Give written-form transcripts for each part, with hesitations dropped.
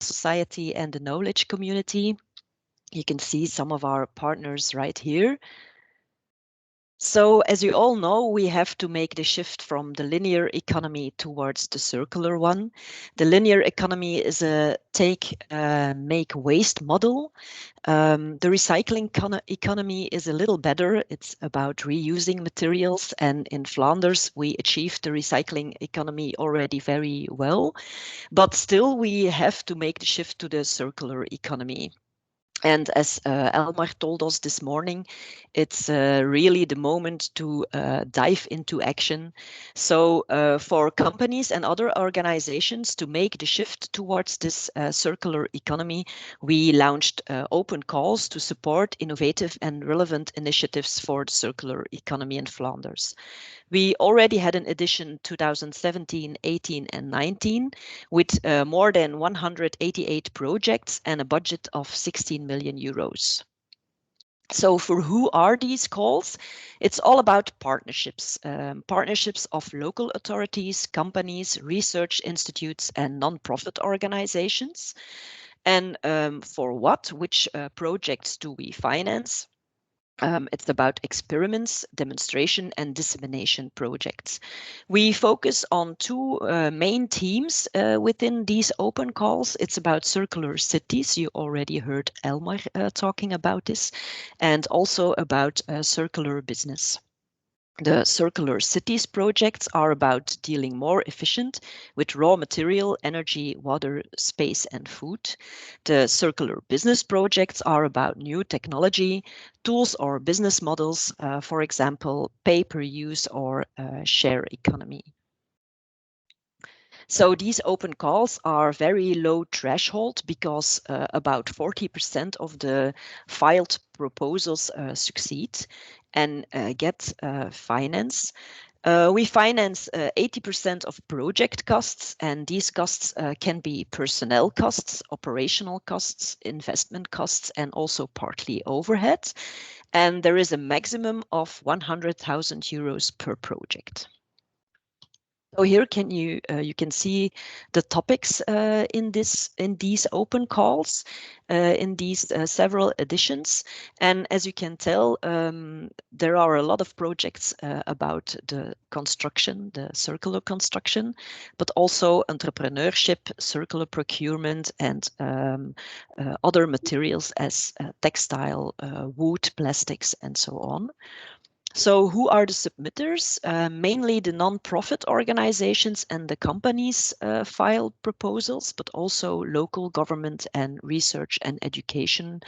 society and the knowledge community. You can see some of our partners right here. So, as you all know, we have to make the shift from the linear economy towards the circular one. The linear economy is a take, make, waste model. The recycling economy is a little better. It's about reusing materials. And in Flanders, we achieved the recycling economy already very well. But still, we have to make the shift to the circular economy. And as Elmar told us this morning, it's really the moment to dive into action. So for companies and other organizations to make the shift towards this circular economy, we launched open calls to support innovative and relevant initiatives for the circular economy in Flanders. We already had an edition 2017, 18 and 19 with more than 188 projects and a budget of 16 million euros. So for who are these calls? It's all about partnerships, partnerships of local authorities, companies, research institutes and non-profit organizations. And for what? Which projects do we finance? It's about experiments, demonstration, and dissemination projects. We focus on two main themes within these open calls. It's about circular cities. You already heard Elmar talking about this, and also about circular business. The circular cities projects are about dealing more efficient with raw material, energy, water, space, and food. The circular business projects are about new technology, tools or business models, for example, pay-per-use or share economy. So these open calls are very low threshold because about 40% of the filed proposals succeed and get finance. We finance 80% of project costs, and these costs can be personnel costs, operational costs, investment costs, and also partly overhead. And there is a maximum of 100,000 euros per project. So here you can see the topics in these open calls in these several editions, and as you can tell, there are a lot of projects about the construction, the circular construction, but also entrepreneurship, circular procurement, and other materials as textile, wood, plastics, and so on. So who are the submitters? Mainly the non-profit organizations and the companies file proposals, but also local government and research and education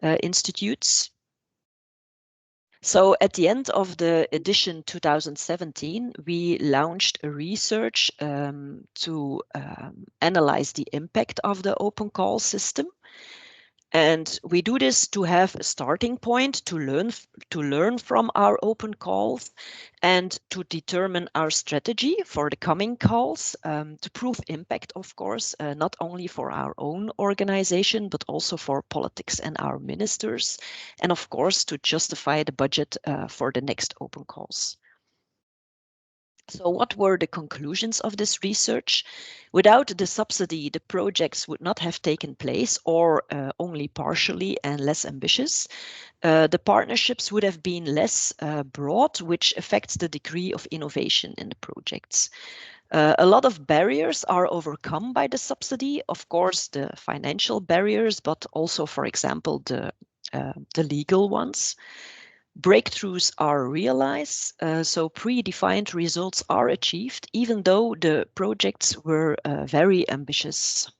institutes. So at the end of the edition 2017, we launched a research to analyze the impact of the open call system. And we do this to have a starting point to learn from our open calls and to determine our strategy for the coming calls, to prove impact, of course, not only for our own organization, but also for politics and our ministers, and of course, to justify the budget for the next open calls. So what were the conclusions of this research? Without the subsidy, the projects would not have taken place or only partially and less ambitious. The partnerships would have been less broad, which affects the degree of innovation in the projects. A lot of barriers are overcome by the subsidy, of course, the financial barriers, but also, for example, the legal ones. Breakthroughs are realized, so predefined results are achieved, even though the projects were very ambitious.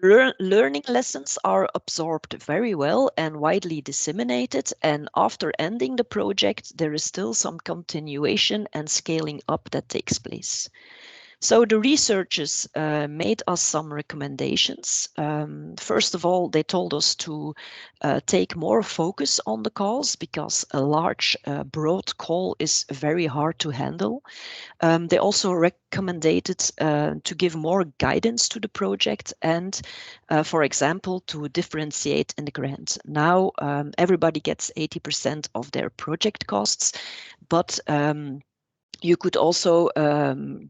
Learning lessons are absorbed very well and widely disseminated, and after ending the project, there is still some continuation and scaling up that takes place. So the researchers made us some recommendations. First of all, they told us to take more focus on the calls because a large, broad call is very hard to handle. They also recommended to give more guidance to the project and, for example, to differentiate in the grant. Now, everybody gets 80% of their project costs, but You could also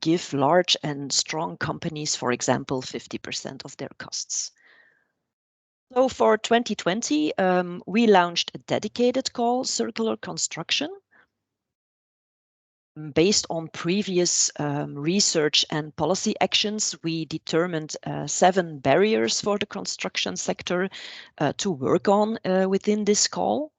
give large and strong companies, for example, 50% of their costs. So for 2020, we launched a dedicated call, Circular Construction. Based on previous research and policy actions, we determined 7 barriers for the construction sector to work on within this call.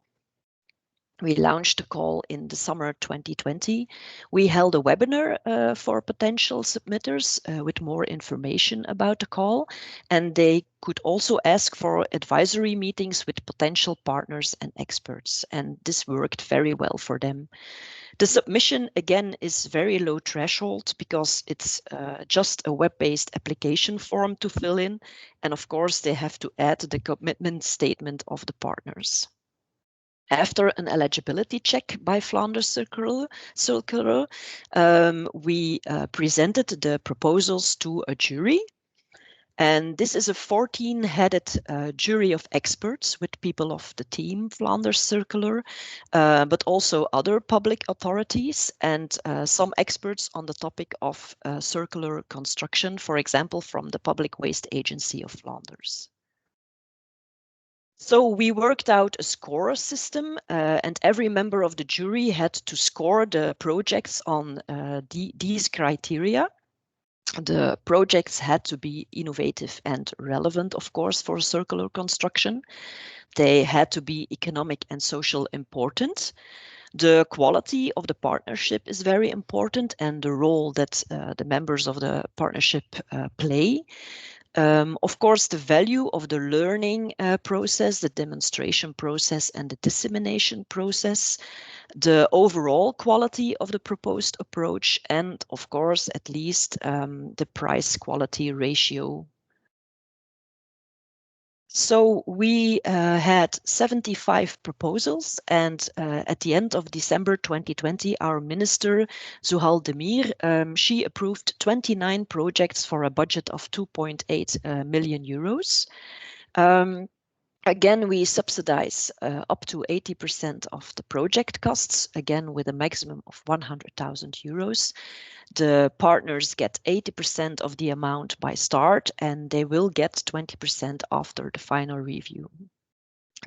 We launched the call in the summer 2020. We held a webinar for potential submitters with more information about the call, and they could also ask for advisory meetings with potential partners and experts, and this worked very well for them. The submission, again, is very low threshold because it's just a web-based application form to fill in, and of course they have to add the commitment statement of the partners. After an eligibility check by Flanders Circular, we presented the proposals to a jury. And this is a 14-headed jury of experts with people of the team Flanders Circular, but also other public authorities and some experts on the topic of circular construction, for example, from the Public Waste Agency of Flanders. So we worked out a score system, and every member of the jury had to score the projects on these criteria. The projects had to be innovative and relevant, of course, for circular construction. They had to be economic and social important. The quality of the partnership is very important, and the role that the members of the partnership play. Of course, the value of the learning process, the demonstration process, and the dissemination process, the overall quality of the proposed approach, and of course, at least the price-quality ratio. So we had 75 proposals, and at the end of December 2020, our minister, Zuhal Demir, she approved 29 projects for a budget of 2.8 million euros. Again, we subsidize up to 80% of the project costs, again with a maximum of 100,000 euros. The partners get 80% of the amount by start, and they will get 20% after the final review.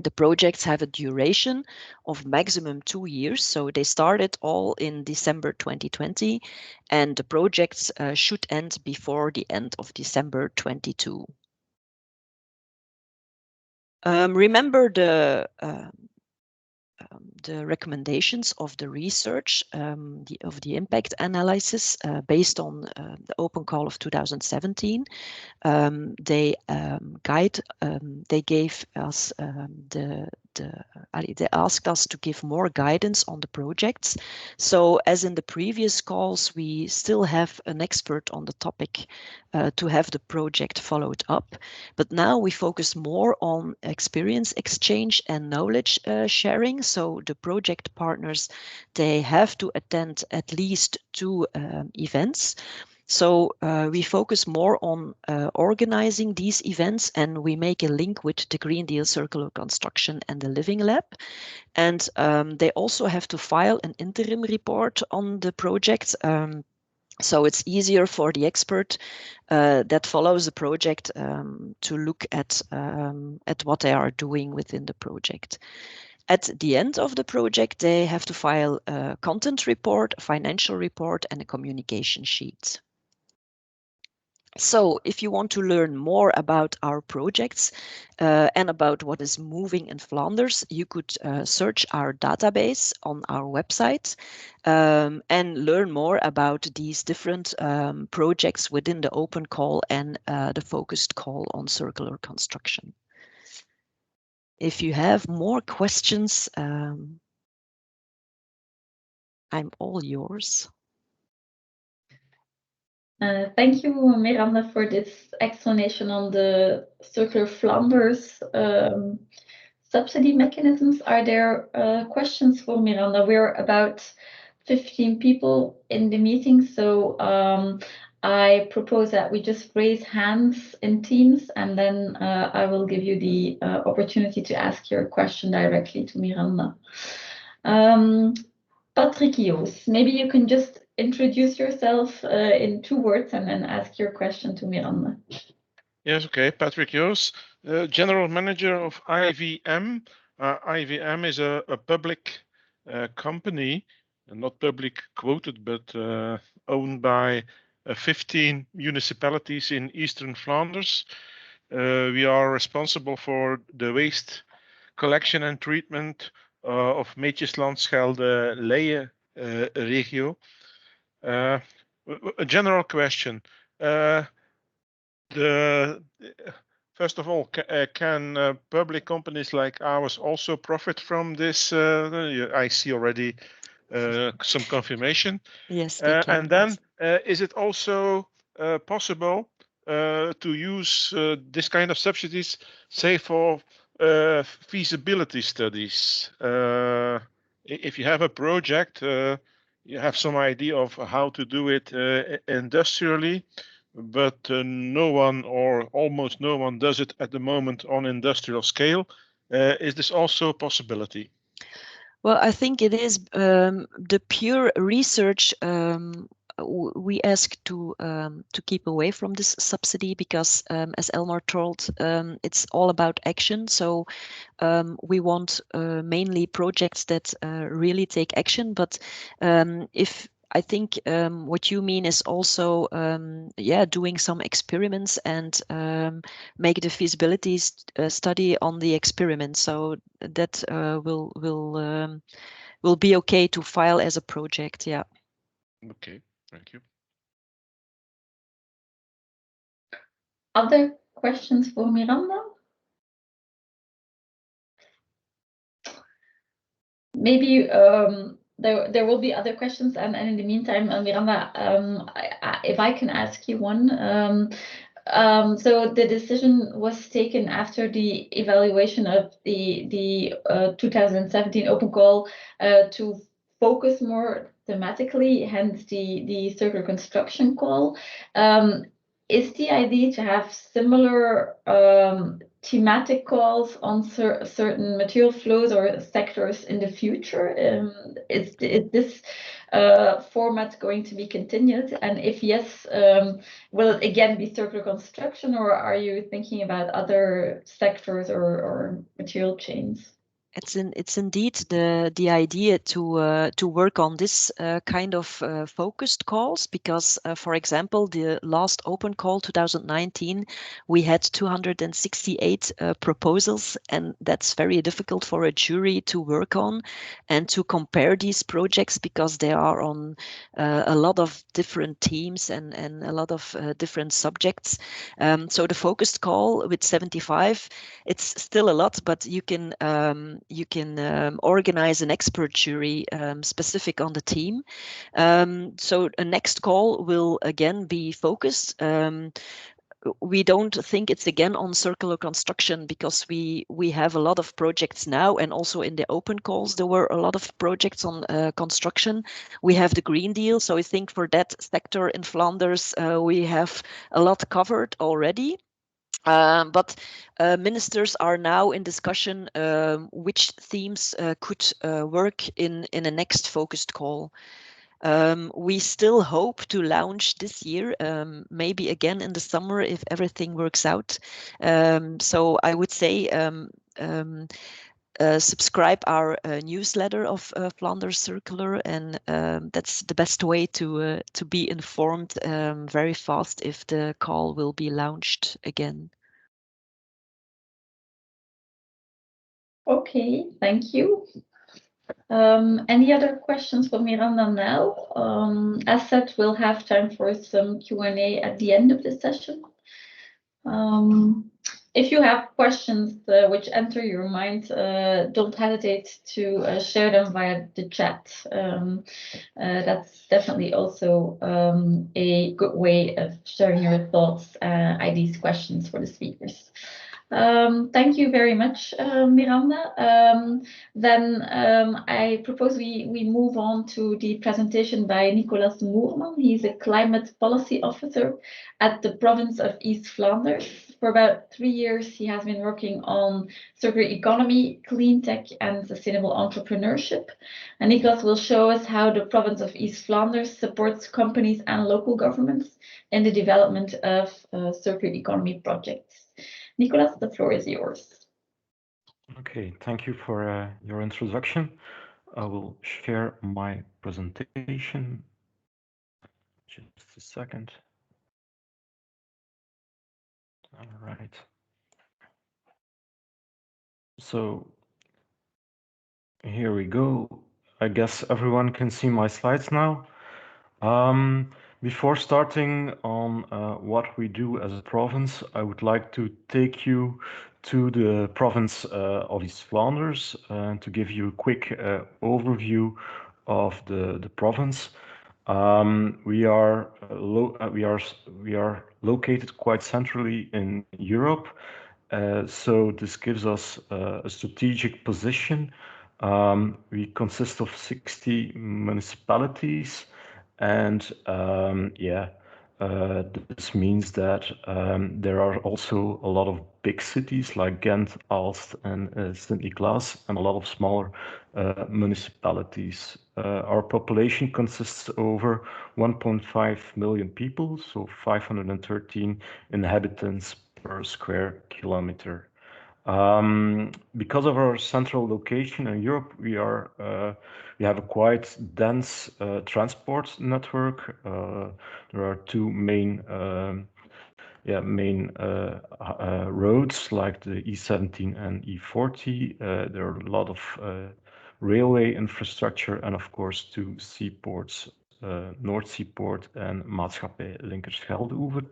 The projects have a duration of maximum 2 years, so they started all in December 2020, and the projects should end before the end of December 2022. Remember the recommendations of the research of the impact analysis based on the open call of 2017. They gave us they asked us to give more guidance on the projects. So as in the previous calls, we still have an expert on the topic to have the project followed up. But now we focus more on experience exchange and knowledge sharing. So the project partners, they have to attend at least 2 events. So we focus more on organizing these events, and we make a link with the Green Deal Circular Construction and the Living Lab. And they also have to file an interim report on the project. So it's easier for the expert that follows the project to look at what they are doing within the project. At the end of the project, they have to file a content report, a financial report, and a communication sheet. So if you want to learn more about our projects and about what is moving in Flanders, you could search our database on our website and learn more about these different projects within the open call and the focused call on circular construction. If you have more questions, I'm all yours. Thank you, Miranda, for this explanation on the Circular Flanders subsidy mechanisms. Are there questions for Miranda? We're about 15 people in the meeting, so I propose that we just raise hands in Teams, and then I will give you the opportunity to ask your question directly to Miranda. Patrick Joos, maybe you can just introduce yourself in 2 words and then ask your question to Miranda. Yes, okay. Patrick Joos, General Manager of IVM. IVM is a public company, not public quoted, but owned by 15 municipalities in Eastern Flanders. We are responsible for the waste collection and treatment of Meetjesland-Schelde Leie regio. A general question. First of all, can public companies like ours also profit from this? I see already some confirmation. Yes, they can. And then, is it also possible to use this kind of subsidies, say, for feasibility studies? If you have a project, you have some idea of how to do it industrially, but no one or almost no one does it at the moment on industrial scale. Is this also a possibility? Well, I think it is the pure research. We ask to keep away from this subsidy because, as Elmar told, it's all about action. So we want mainly projects that really take action. But if I think what you mean is also, doing some experiments and make the feasibility study on the experiment. So that will be okay to file as a project. Yeah. Okay, thank you. Other questions for Miranda? Maybe there will be other questions, and in the meantime, Miranda, if I can ask you one. So the decision was taken after the evaluation of the 2017 open call to focus more thematically, hence the circular construction call. Is the idea to have similar thematic calls on certain material flows or sectors in the future? Is this format going to be continued? And if yes, will it again be circular construction, or are you thinking about other sectors or material chains? It's indeed the idea to work on this kind of focused calls because, for example, the last open call 2019, we had 268 proposals, and that's very difficult for a jury to work on and to compare these projects because they are on a lot of different teams and a lot of different subjects. So the focused call with 75, it's still a lot, but you can organize an expert jury specific on the team. So a next call will again be focused. We don't think it's again on circular construction because we have a lot of projects now, and also in the open calls there were a lot of projects on construction. We have the Green Deal, so I think for that sector in Flanders we have a lot covered already. But ministers are now in discussion which themes could work in a next focused call. We still hope to launch this year, maybe again in the summer if everything works out. So I would say subscribe our newsletter of Flanders Circular, and that's the best way to be informed very fast if the call will be launched again. Okay, thank you. Any other questions for Miranda now? As said, we'll have time for some Q&A at the end of the session. If you have questions which enter your mind, don't hesitate to share them via the chat. That's definitely also a good way of sharing your thoughts, ideas, questions for the speakers. Thank you very much, Miranda. Then I propose we move on to the presentation by Nicolas Moerman. He's a climate policy officer at the province of East Flanders. For about 3 years, he has been working on circular economy, clean tech, and sustainable entrepreneurship. And Nicolas will show us how the province of East Flanders supports companies and local governments in the development of circular economy projects. Nicolas, the floor is yours. Okay, thank you for your introduction. I will share my presentation. Just a second. All right. So here we go. I guess everyone can see my slides now. Before starting on what we do as a province, I would like to take you to the province of East Flanders to give you a quick overview of the province. We are located quite centrally in Europe, so this gives us a strategic position. We consist of 60 municipalities, and this means that there are also a lot of big cities like Ghent, Aalst, and Sint-Niklaas, and a lot of smaller municipalities. Our population consists over 1.5 million people, so 513 inhabitants per square kilometer. Because of our central location in Europe, we have a quite dense transport network. There are two main roads like the E17 and E40. There are a lot of railway infrastructure, and of course two seaports, North Seaport and Maatschappij Linkerschelde-Oever.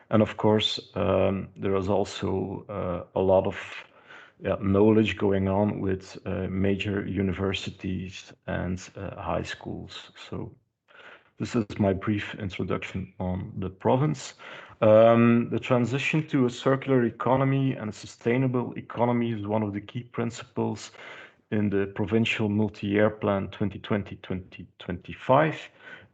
And of course, there is also a lot of knowledge going on with major universities and high schools. So this is my brief introduction on the province. The transition to a circular economy and a sustainable economy is one of the key principles in the provincial multi-year plan 2020-2025.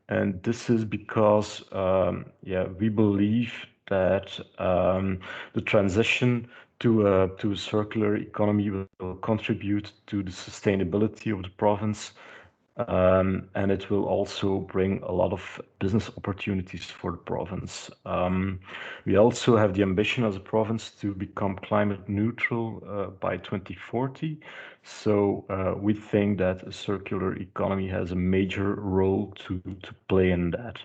And this is because we believe that the transition to a circular economy will contribute to the sustainability of the province, and it will also bring a lot of business opportunities for the province. We also have the ambition as a province to become climate neutral by 2040. So we think that a circular economy has a major role to play in that.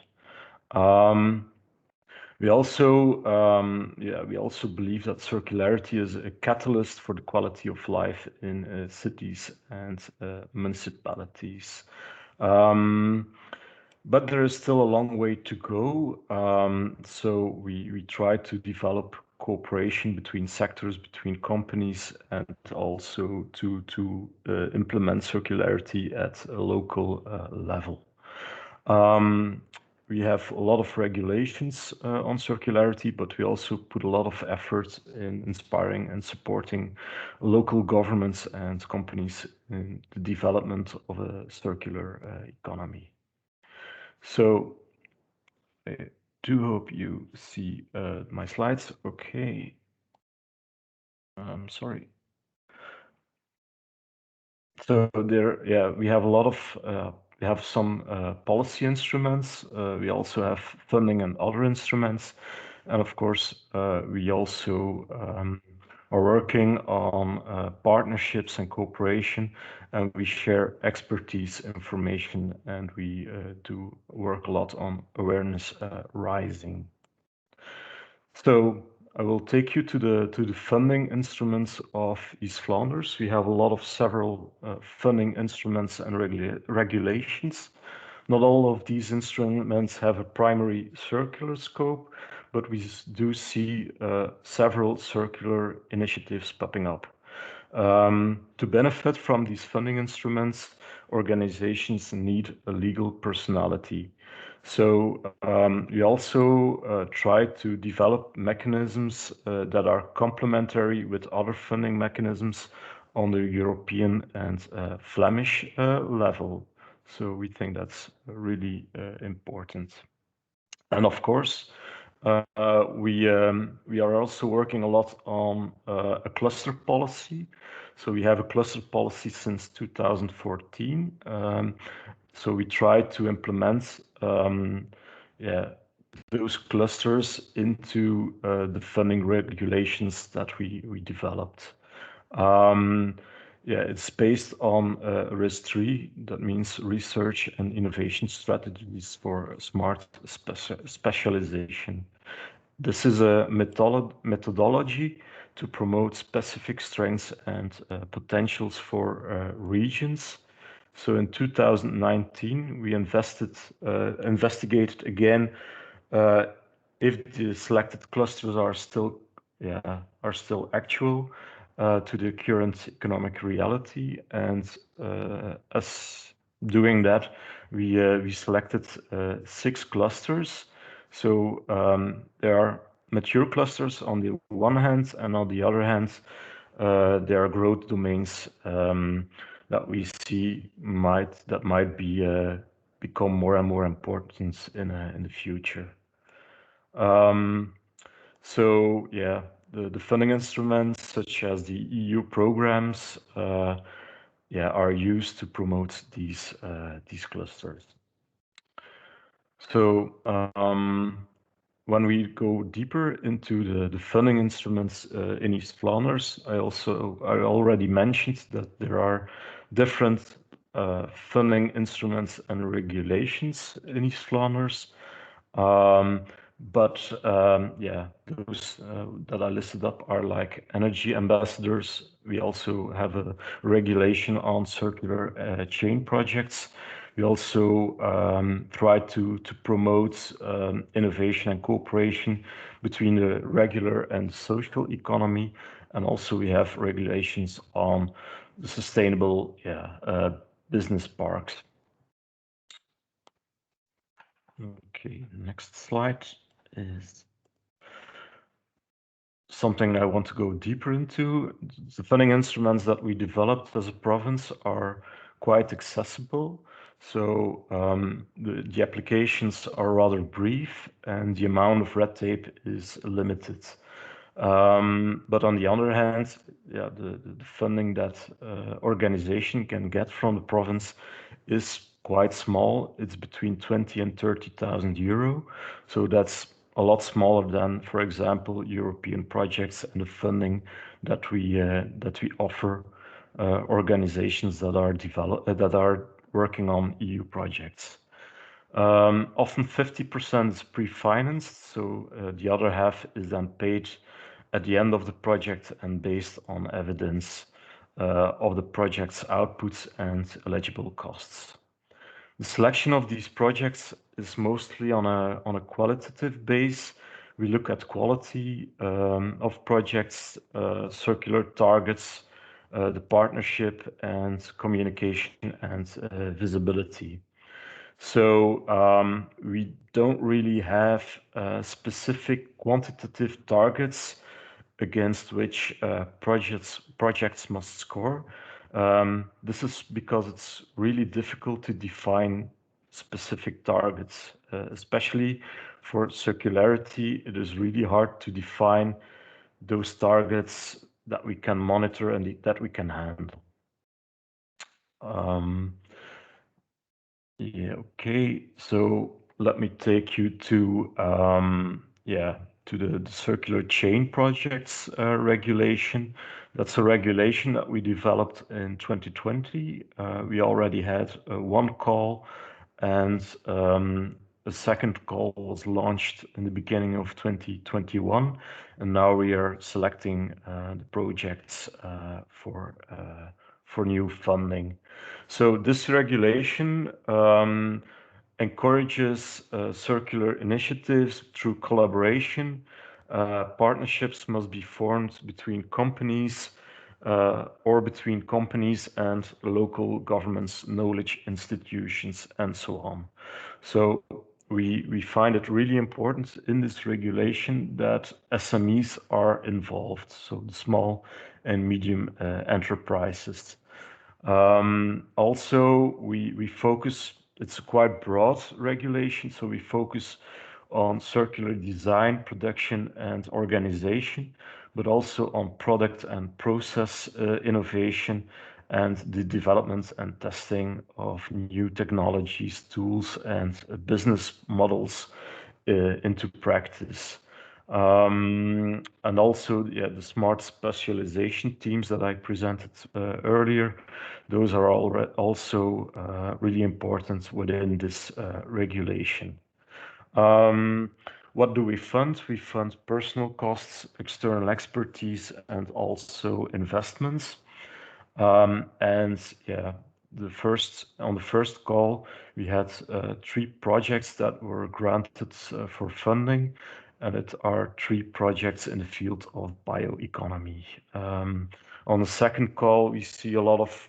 We also believe that circularity is a catalyst for the quality of life in cities and municipalities. But there is still a long way to go. So we try to develop cooperation between sectors, between companies, and also to implement circularity at a local level. We have a lot of regulations on circularity, but we also put a lot of effort in inspiring and supporting local governments and companies in the development of a circular economy. So I do hope you see my slides. Okay. Sorry. So we have a lot of we have some policy instruments. We also have funding and other instruments, and of course, we also are working on partnerships and cooperation, and we share expertise, information, and we do work a lot on awareness rising. So I will take you to the funding instruments of East Flanders. We have a lot of several funding instruments and regulations. Not all of these instruments have a primary circular scope, but we do see several circular initiatives popping up. To benefit from these funding instruments, organizations need a legal personality. So we also try to develop mechanisms that are complementary with other funding mechanisms on the European and Flemish level. So we think that's really important. And of course, We are also working a lot on a cluster policy. So we have a cluster policy since 2014. So we try to implement yeah, those clusters into the funding regulations that we developed. Yeah, it's based on RIS3, that means research and innovation strategies for smart specialization. This is a methodology to promote specific strengths and potentials for regions. So in 2019, we investigated again uh, if the selected clusters are still actual to the current economic reality, and as doing that, we selected 6 clusters. So there are mature clusters on the one hand, and on the other hand, there are growth domains that we see might be become more and more important in the future. So yeah, the funding instruments such as the EU programs are used to promote these clusters. So when we go deeper into the funding instruments in East Flanders, I already mentioned that there are different funding instruments and regulations in East Flanders. Yeah, those that I listed up are like energy ambassadors. We also have a regulation on circular chain projects. We also try to promote innovation and cooperation between the regular and social economy. And also we have regulations on the sustainable business parks. Okay, next slide is something I want to go deeper into. The funding instruments that we developed as a province are quite accessible. So the applications are rather brief and the amount of red tape is limited. But on the other hand, yeah, the funding that organization can get from the province is quite small. It's between 20 and 30,000 euro. So that's a lot smaller than, for example, European projects and the funding that we offer organizations that are working on EU projects. Often 50% is pre-financed, so the other half is then paid at the end of the project and based on evidence of the project's outputs and eligible costs. The selection of these projects is mostly on a qualitative base. We look at quality of projects, circular targets, the partnership and communication and visibility. So we don't really have specific quantitative targets against which projects must score. This is because it's really difficult to define specific targets, especially for circularity. It is really hard to define those targets that we can monitor and that we can handle. Yeah, okay. So let me take you to the circular chain projects regulation. That's a regulation that we developed in 2020. We already had one call, and a second call was launched in the beginning of 2021, and now we are selecting the projects for new funding. So this regulation encourages circular initiatives through collaboration. Partnerships must be formed between companies or between companies and local governments, knowledge institutions, and so on. So we find it really important in this regulation that SMEs are involved, so the small and medium enterprises. Also, we focus, it's a quite broad regulation, so we focus on circular design, production, and organization, but also on product and process innovation and the development and testing of new technologies, tools, and business models into practice. And also, yeah, the smart specialization teams that I presented earlier, those are also really important within this regulation. What do we fund? We fund personal costs, external expertise, and also investments. And yeah, on the first call, we had 3 projects that were granted for funding, and it are 3 projects in the field of bioeconomy. On the second call, we see a lot of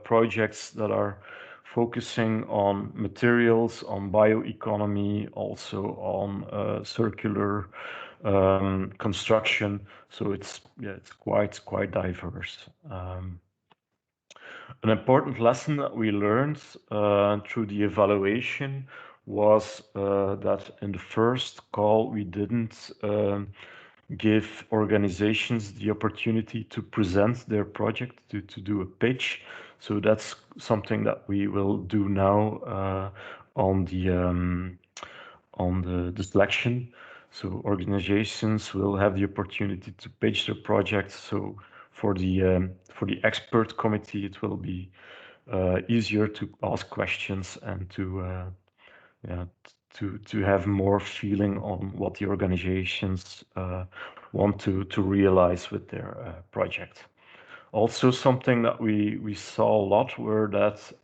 projects that are focusing on materials, on bioeconomy, also on circular construction. So it's quite diverse. An important lesson that we learned through the evaluation was that in the first call we didn't give organizations the opportunity to present their project, to do a pitch. So that's something that we will do now on the selection. So organizations will have the opportunity to pitch their project. So for the expert committee, it will be easier to ask questions and to have more feeling on what the organizations want to realize with their project. Also, something that we saw a lot were that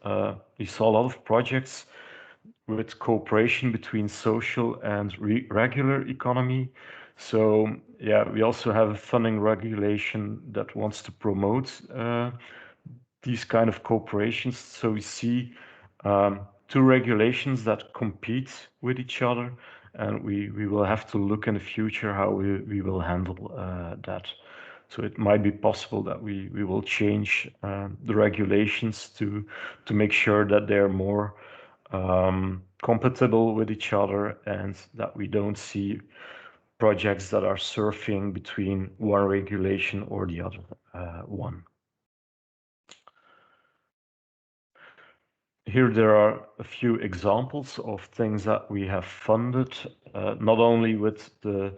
we saw a lot of projects with cooperation between social and regular economy. So yeah, we also have a funding regulation that wants to promote these kind of cooperations. So we see 2 regulations that compete with each other, and we will have to look in the future how we will handle that. So it might be possible that we will change the regulations to make sure that they're more compatible with each other and that we don't see projects that are surfing between one regulation or the other one. Here there are a few examples of things that we have funded, not only with the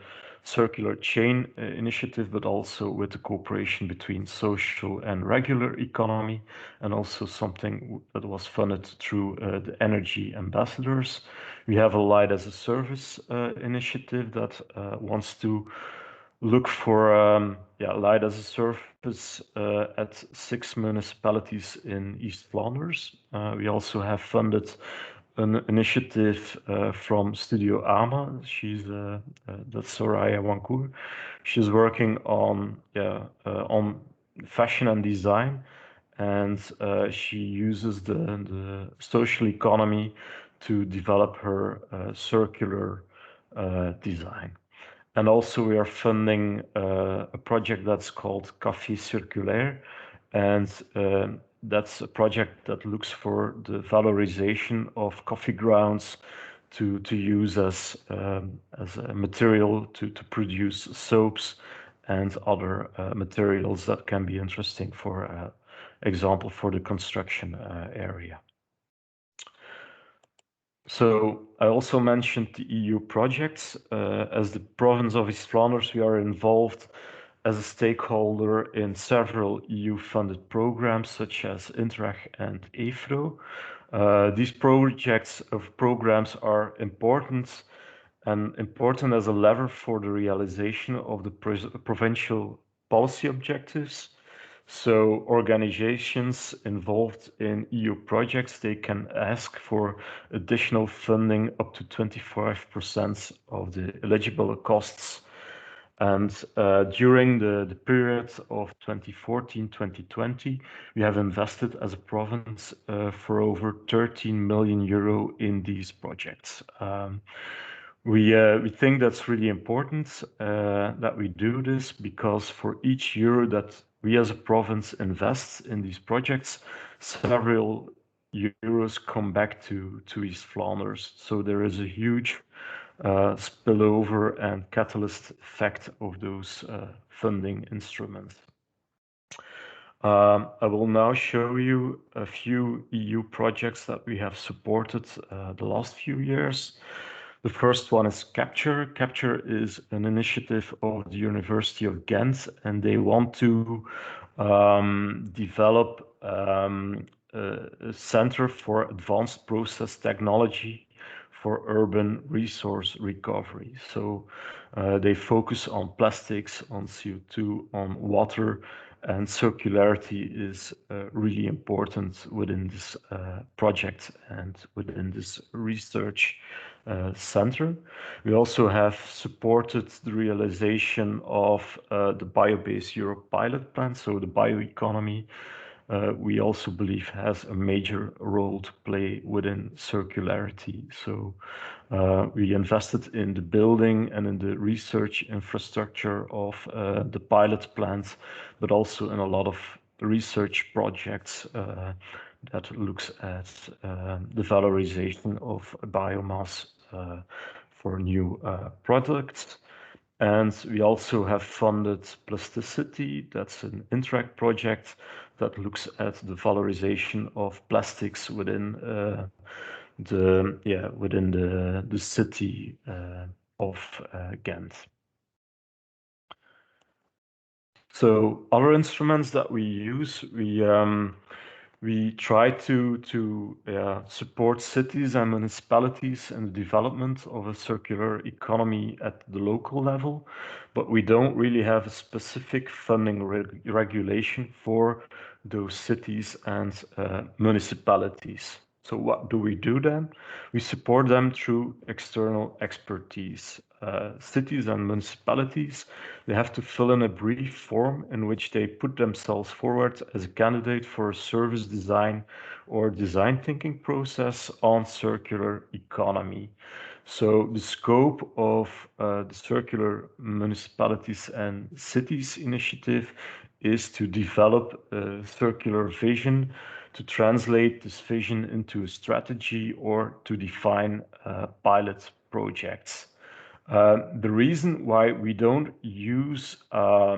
circular chain initiative, but also with the cooperation between social and regular economy, and also something that was funded through the energy ambassadors. We have a light as a service initiative that wants to look for light as a service at 6 municipalities in East Flanders. We also have funded an initiative from Studio AMA. That's Soraya Wancourt. She's working on fashion and design, and she uses the social economy to develop her circular design. And also we are funding a project that's called Café Circulaire, and that's a project that looks for the valorization of coffee grounds to use as a material to produce soaps and other materials that can be interesting, for example, for the construction area. So I also mentioned the EU projects. As the province of East Flanders, we are involved as a stakeholder in several EU-funded programs such as Interreg and EFRO. These programs are important as a lever for the realization of the provincial policy objectives. So organizations involved in EU projects, they can ask for additional funding up to 25% of the eligible costs. And during the period of 2014-2020, we have invested as a province for over 13 million euro in these projects. We think that's really important that we do this, because for each euro that we as a province invest in these projects, several euros come back to East Flanders. So there is a huge spillover and catalyst effect of those funding instruments. I will now show you a few EU projects that we have supported the last few years. The first one is Capture. Capture is an initiative of the University of Ghent, and they want to develop a center for advanced process technology for urban resource recovery. So they focus on plastics, on CO2, on water, and circularity is really important within this project and within this research center. We also have supported the realization of the Biobase Europe pilot plan, so the bioeconomy we also believe has a major role to play within circularity. So we invested in the building and in the research infrastructure of the pilot plants, but also in a lot of research projects that looks at the valorization of biomass for new products. And we also have funded Plasticity. That's an Interact project that looks at the valorization of plastics within the city of Ghent. So other instruments that we use, we try to support cities and municipalities in the development of a circular economy at the local level, but we don't really have a specific funding regulation for those cities and municipalities. So what do we do then? We support them through external expertise. Cities and municipalities, they have to fill in a brief form in which they put themselves forward as a candidate for a service design or design thinking process on circular economy. So the scope of the Circular Municipalities and Cities initiative is to develop a circular vision, to translate this vision into a strategy, or to define pilot projects. The reason why we don't use a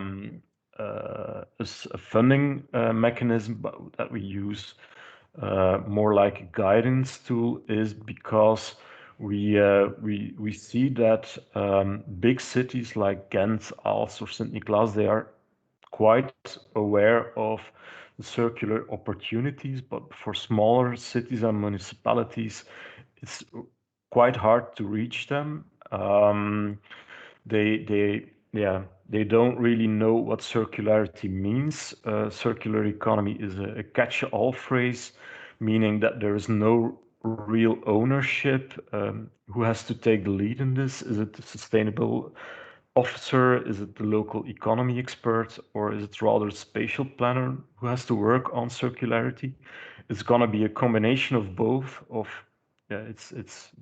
funding mechanism, but that we use more like a guidance tool, is because we see that big cities like Ghent, Aalst, or Sint Niklaas, they are quite aware of the circular opportunities, but for smaller cities and municipalities, it's quite hard to reach them. They don't really know what circularity means. Circular economy is a catch-all phrase, meaning that there is no real ownership. Who has to take the lead in this? Is it the sustainable officer? Is it the local economy expert? Or is it rather a spatial planner who has to work on circularity? It's gonna be a combination of both. It's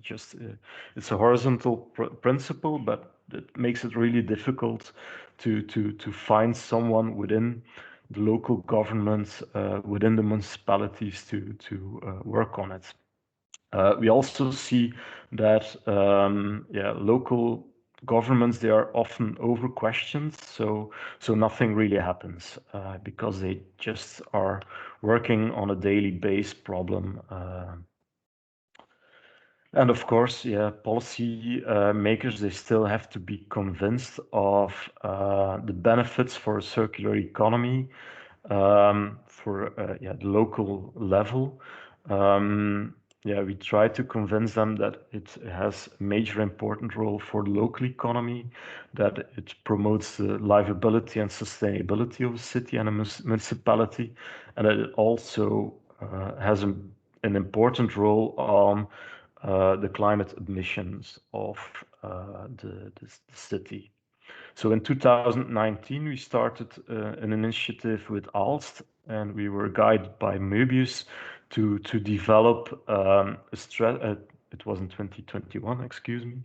a horizontal principle, but it makes it really difficult to find someone within the local governments, within the municipalities to work on it. We also see that local governments, they are often over questioned, so nothing really happens because they just are working on a daily base problem. And of course, policy makers, they still have to be convinced of the benefits for a circular economy for the local level. We try to convince them that it has a major important role for the local economy, that it promotes the livability and sustainability of a city and a municipality, and that it also has an important role on the climate emissions of the city. So in 2019, we started an initiative with Aalst, and we were guided by Möbius to develop it was in 2021, excuse me,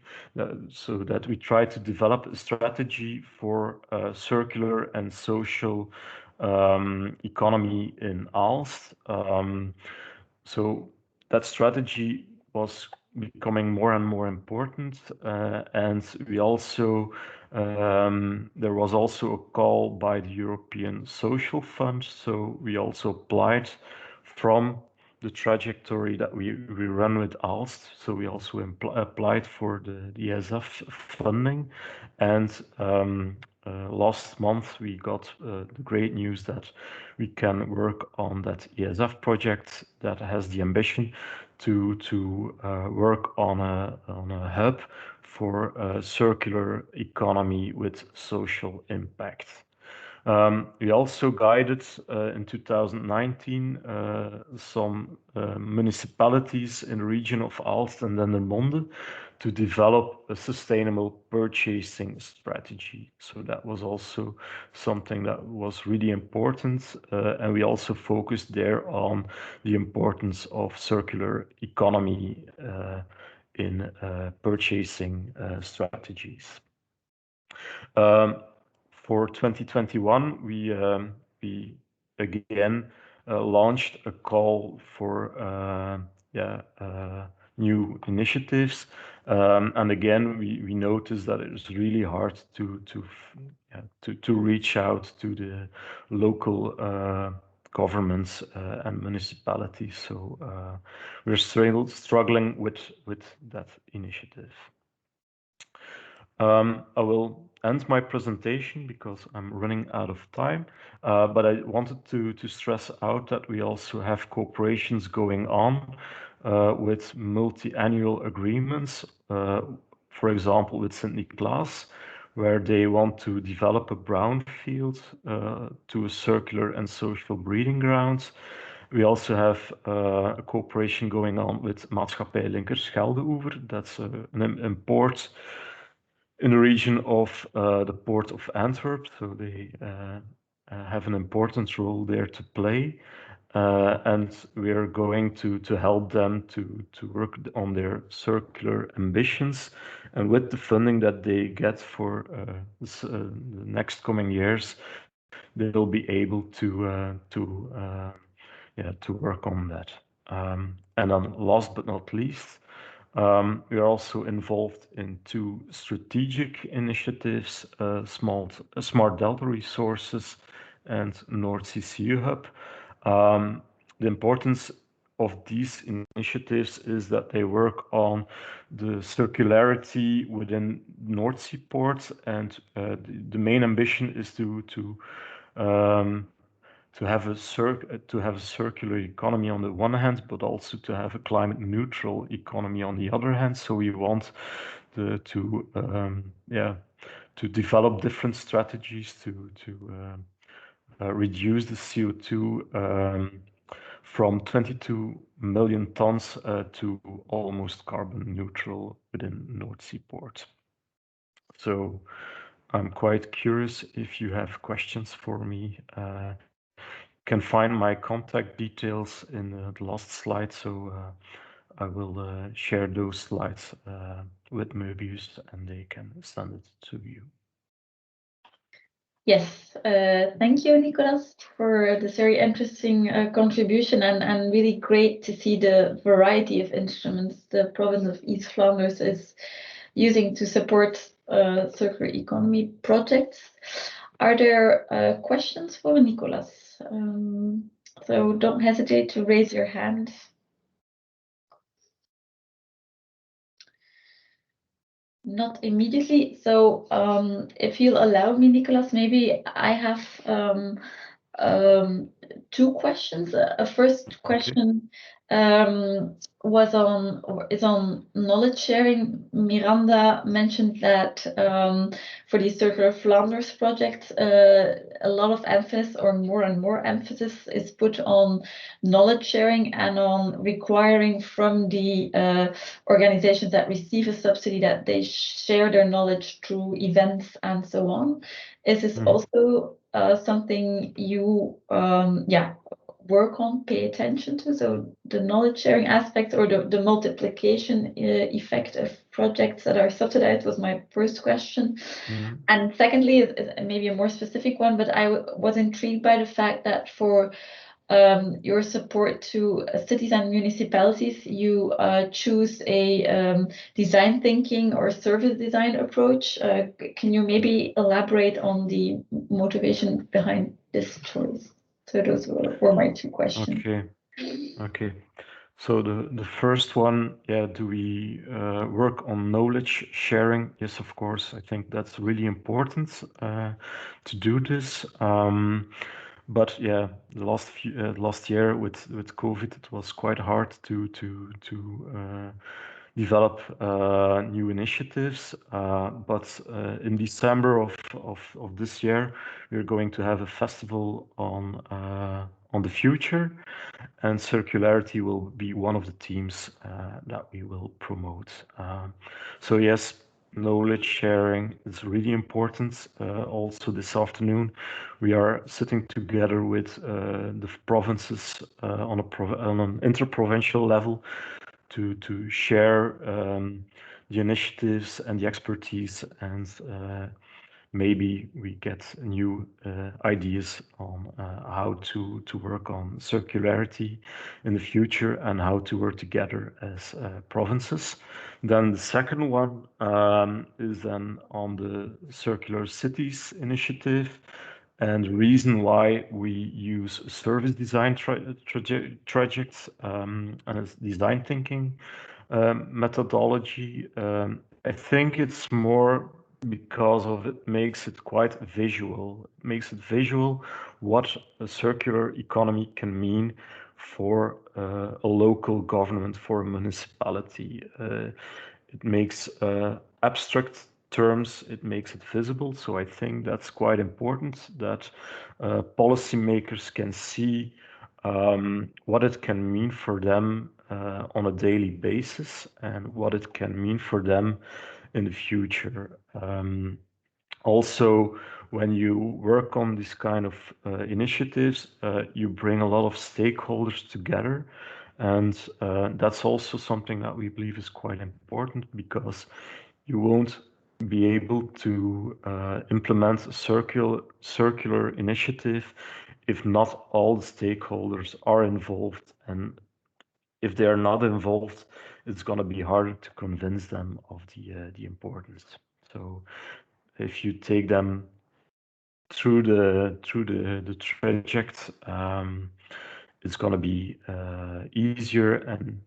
so that we tried to develop a strategy for circular and social economy in Aalst. So that strategy was becoming more and more important, and we also there was also a call by the European Social Fund, so we also applied from the trajectory that we run with ALST. So we also applied for the ESF funding, and last month we got the great news that we can work on that ESF project that has the ambition to work on a hub for a circular economy with social impact. We also guided in 2019 some municipalities in the region of Aalst and Dendermonde to develop a sustainable purchasing strategy. So that was also something that was really important. And we also focused there on the importance of circular economy in purchasing strategies. For 2021, we again launched a call for new initiatives, and again we noticed that it was really hard to reach out to the local governments and municipalities. So we're still struggling with that initiative. I will end my presentation because I'm running out of time, but I wanted to stress out that we also have cooperations going on with multi-annual agreements, for example, with St. Niklaas, where they want to develop a brownfield to a circular and social breeding ground. We also have a cooperation going on with Maatschappij Linkerschelde-Oever. That's an import in the region of the port of Antwerp, so they have an important role there to play, and we are going to help them to work on their circular ambitions, and with the funding that they get for the next coming years, they'll be able to work on that. And then last but not least, we are also involved in two strategic initiatives, Smart Delta Resources and North CCU Hub. The importance of these initiatives is that they work on the circularity within North Sea ports, and the main ambition is to have a circular economy on the one hand, but also to have a climate neutral economy on the other hand. So we want to develop different strategies to reduce the CO2 from 22 million tons to almost carbon neutral within North Sea ports. So I'm quite curious if you have questions for me. You can find my contact details in the last slide, so I will share those slides with Möbius and they can send it to you. Yes, thank you, Nicolas, for this very interesting contribution, and really great to see the variety of instruments the province of East Flanders is using to support circular economy projects. Are there questions for Nicolas? So don't hesitate to raise your hand. Not immediately. So if you'll allow me, Nicolas, maybe I have two questions. A first question was on, or is on knowledge sharing. Miranda mentioned that for the Circular Flanders project, a lot of emphasis, or more and more emphasis, is put on knowledge sharing and on requiring from the organizations that receive a subsidy that they share their knowledge through events and so on. Is this also something you work on, pay attention to? So the knowledge sharing aspect, or the multiplication effect of projects that are subsidized, was my first question. And secondly, is maybe a more specific one, but I was intrigued by the fact that for your support to cities and municipalities, you choose a design thinking or service design approach. Can you maybe elaborate on the motivation behind this choice? So those were my two questions. Okay. So the first one, yeah, do we work on knowledge sharing? Yes, of course. I think that's really important to do this. But yeah, last year with COVID, it was quite hard to develop new initiatives. But in December of this year, we're going to have a festival on the future, and circularity will be one of the themes that we will promote. So yes, knowledge sharing is really important. Also this afternoon, we are sitting together with the provinces on an interprovincial level to share the initiatives and the expertise, and maybe we get new ideas on how to work on circularity in the future and how to work together as provinces. Then the second one is then on the Circular Cities initiative, and the reason why we use service design trajects and design thinking methodology. I think it's more because of it makes it quite visual. It makes it visual what a circular economy can mean for a local government, for a municipality. It makes abstract terms, it makes it visible. So I think that's quite important, that policymakers can see what it can mean for them on a daily basis and what it can mean for them in the future. Also, when you work on these kind of initiatives, you bring a lot of stakeholders together. And that's also something that we believe is quite important, because you won't be able to implement a circular initiative if not all the stakeholders are involved. And if they are not involved, it's going to be harder to convince them of the importance. So if you take them through the traject, it's going to be easier and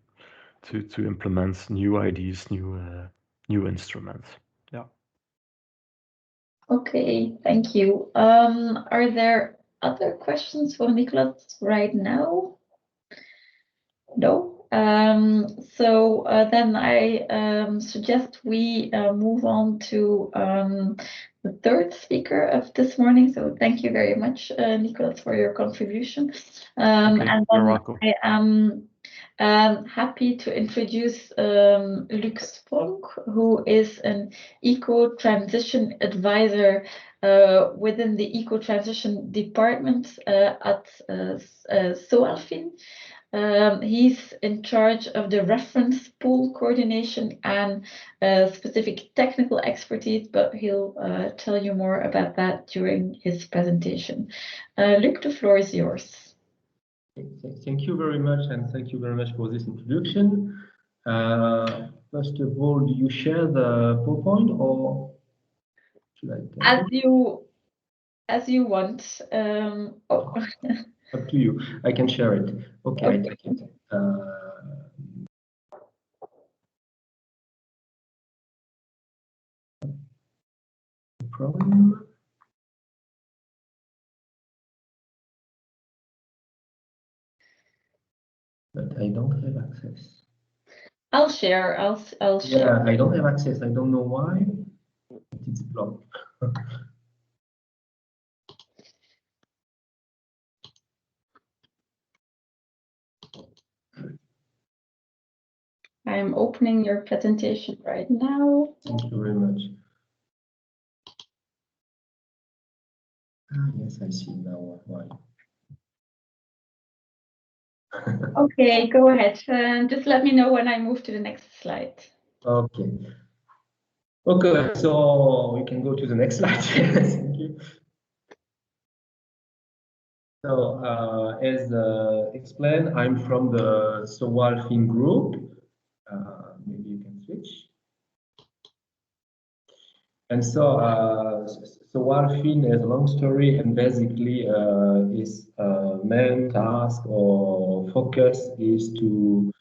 to implement new ideas, new instruments. Yeah. Okay, thank you. Are there other questions for Nicolas right now? No. So then I suggest we move on to the third speaker of this morning. So thank you very much, Nicolas, for your contribution. Okay, and you're then welcome. I am happy to introduce Luc Spronk, who is an eco-transition advisor within the eco-transition department at SOALFIN. He's in charge of the reference pool coordination and specific technical expertise, but he'll tell you more about that during his presentation. Luc, the floor is yours. Thank you very much, and thank you very much for this introduction. First of all, do you share the PowerPoint, or should I take it? As you want. Oh. Up to you. I can share it. Okay, I take it. No problem. But I don't have access. I'll share. I'll share. Yeah, I don't have access. I don't know why. It's blocked. I'm opening your presentation right now. Thank you very much. Yes, I see now why. Okay, go ahead. Just let me know when I move to the next slide. Okay. Okay, so we can go to the next slide. Thank you. So, as explained, I'm from the Sowalfin group. Maybe you can switch. And so, Sowalfin is a long story, and basically, his main task or focus is to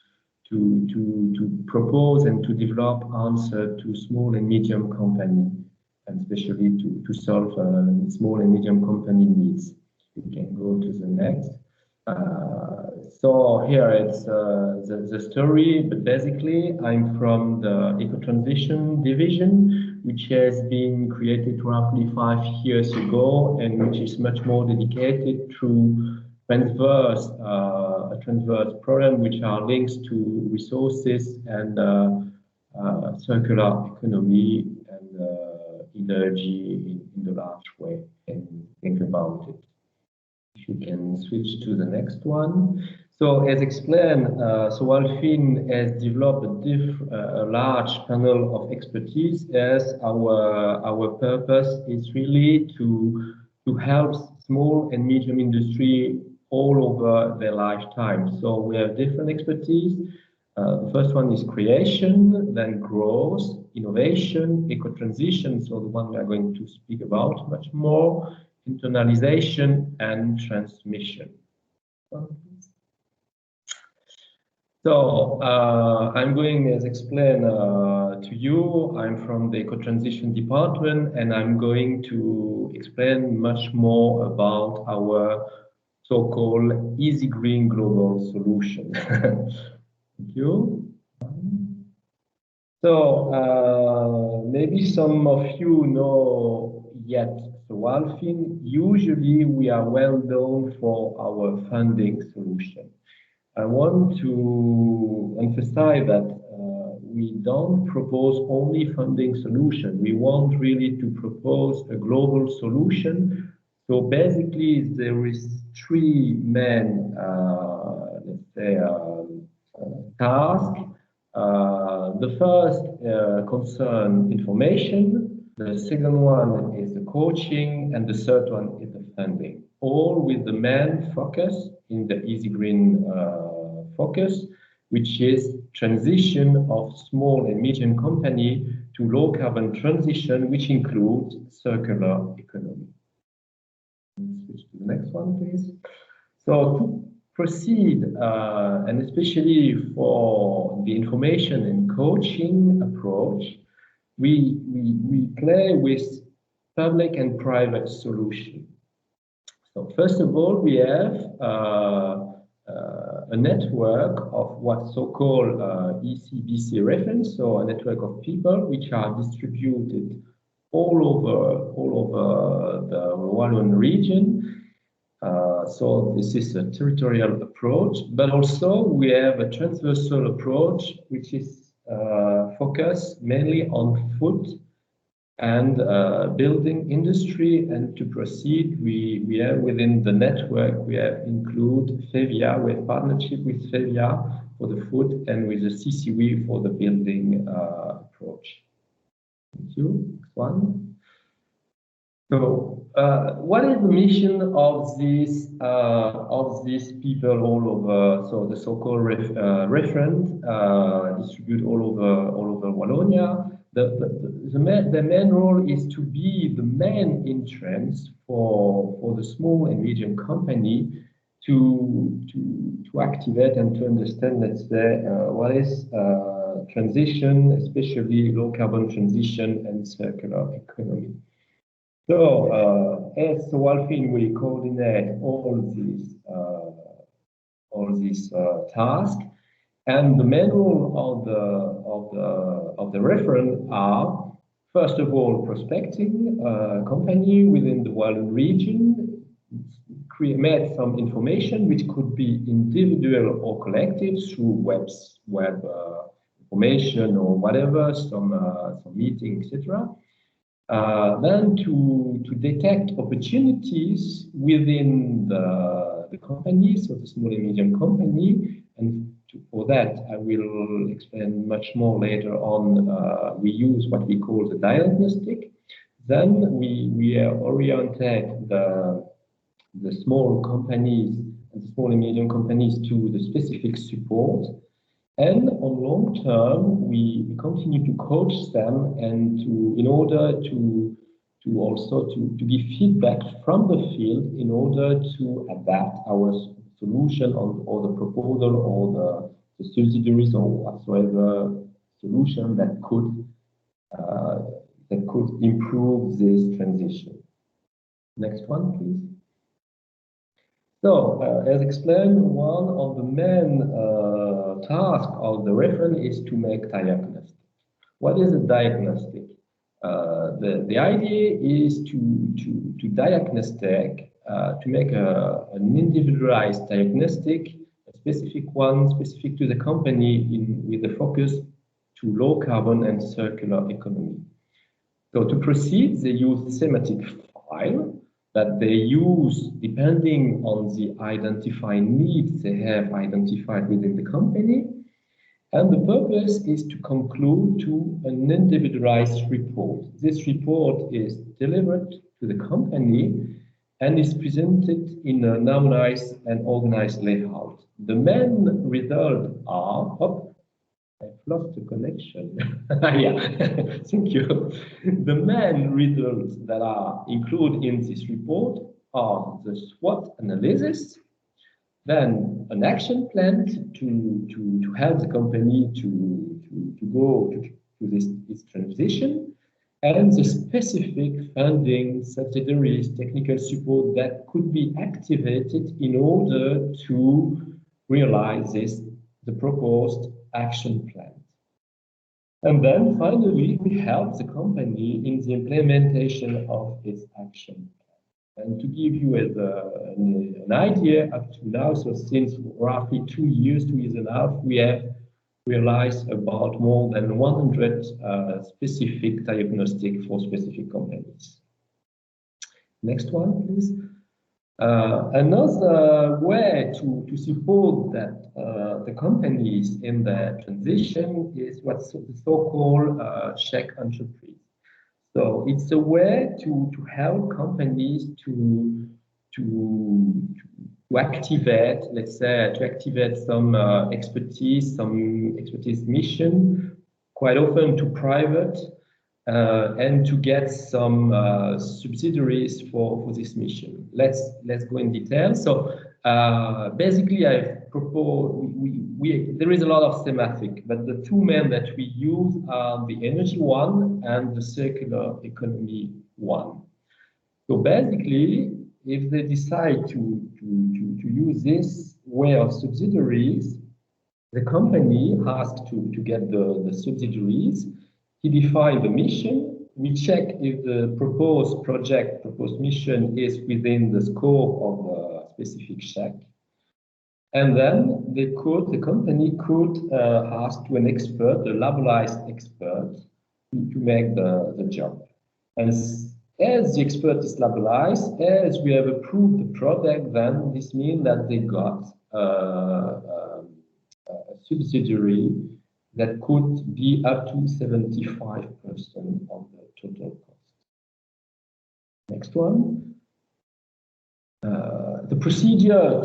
propose and to develop answer to small and medium company, and especially to solve small and medium company needs. We can go to the next. So here it's the story, but basically I'm from the eco-transition division, which has been created roughly 5 years ago, and which is much more dedicated to a transverse problem which are links to resources and circular economy and energy in the large way, and think about it. If you can switch to the next one. So as explained, Sowalfin has developed a large panel of expertise, as our purpose is really to help small and medium industry all over their lifetime. So we have different expertise. The first one is creation, then growth, innovation, eco-transition, so the one we are going to speak about much more, internalization, and transmission. So I'm going, as explained to you, I'm from the eco-transition department, and I'm going to explain much more about our so-called easy green global solution. Thank you. So maybe some of you know yet Sowalfin. Usually we are well known for our funding solution. I want to emphasize that we don't propose only funding solution. We want really to propose a global solution. So basically there is 3 main, let's say, tasks. The first concern information, the second one is the coaching, and the third one is the funding. All with the main focus in the Easy Green focus, which is transition of small and medium company to low carbon transition, which includes circular economy. Switch to the next one, please. So to proceed, and especially for the information and coaching approach, we play with public and private solution. So first of all, we have a network of what so-called ECBC reference, so a network of people which are distributed all over the Wallon region. So this is a territorial approach, but also we have a transversal approach, which is focused mainly on food and building industry. And to proceed, we have within the network, we have include FEVIA, we have partnership with FEVIA for the food and with the CCW for the building approach. Thank you. Next one. So, what is the mission of these people all over? So the so-called referent distribute all over Wallonia. The main role is to be the main entrance for the small and medium company to activate and to understand, let's say, what is transition, especially low carbon transition and circular economy. So, as Sowalfin, we coordinate all these tasks, and the main role of the referent are, first of all, prospecting company within the Wallon region, create some information which could be individual or collective through web information or whatever, some meeting, etc. Then to detect opportunities within the company, so the small and medium company, and for that I will explain much more later on. We use what we call the diagnostic. Then we orientate the small companies and the small and medium companies to the specific support. And on long term, we continue to coach them and in order to also to give feedback from the field in order to adapt our solution or the proposal or the subsidiaries or whatsoever solution that could improve this transition. Next one, please. So, as explained, one of the main tasks of the reference is to make diagnostic. What is a diagnostic? The idea is to diagnostic, to make an individualized diagnostic, a specific one, specific to the company with a focus to low carbon and circular economy. So to proceed, they use thematic file that they use depending on the identified needs they have identified within the company. And the purpose is to conclude to an individualized report. This report is delivered to the company and is presented in a normalized and organized layout. The main results are, I've lost the connection. Yeah, thank you. The main results that are included in this report are the SWOT analysis, then an action plan to help the company to go to this transition, and the specific funding, subsidiaries, technical support that could be activated in order to realize the proposed action plan. And then finally, we help the company in the implementation of its action plan. And to give you an idea, up to now, so since roughly 2 years and a half, we have realized about more than 100 specific diagnostic for specific companies. Next one, please. Another way to support that the companies in the transition is what's the so-called check entreprise. So it's a way to help companies to activate, let's say, to activate some expertise mission, quite often to private, and to get some subsidiaries for this mission. Let's go in detail. So basically, I've proposed there is a lot of thematic, but the two main that we use are the energy one and the circular economy one. So basically, if they decide to use this way of subsidiaries, the company has to get the subsidiaries. He defines the mission. We check if the proposed mission is within the scope of the specific check. And then the company could ask to an expert, a labelized expert, to make the job. And as the expert is labelized, as we have approved the product, then this means that they got a subsidiary that could be up to 75% of the total cost. Next one. The procedure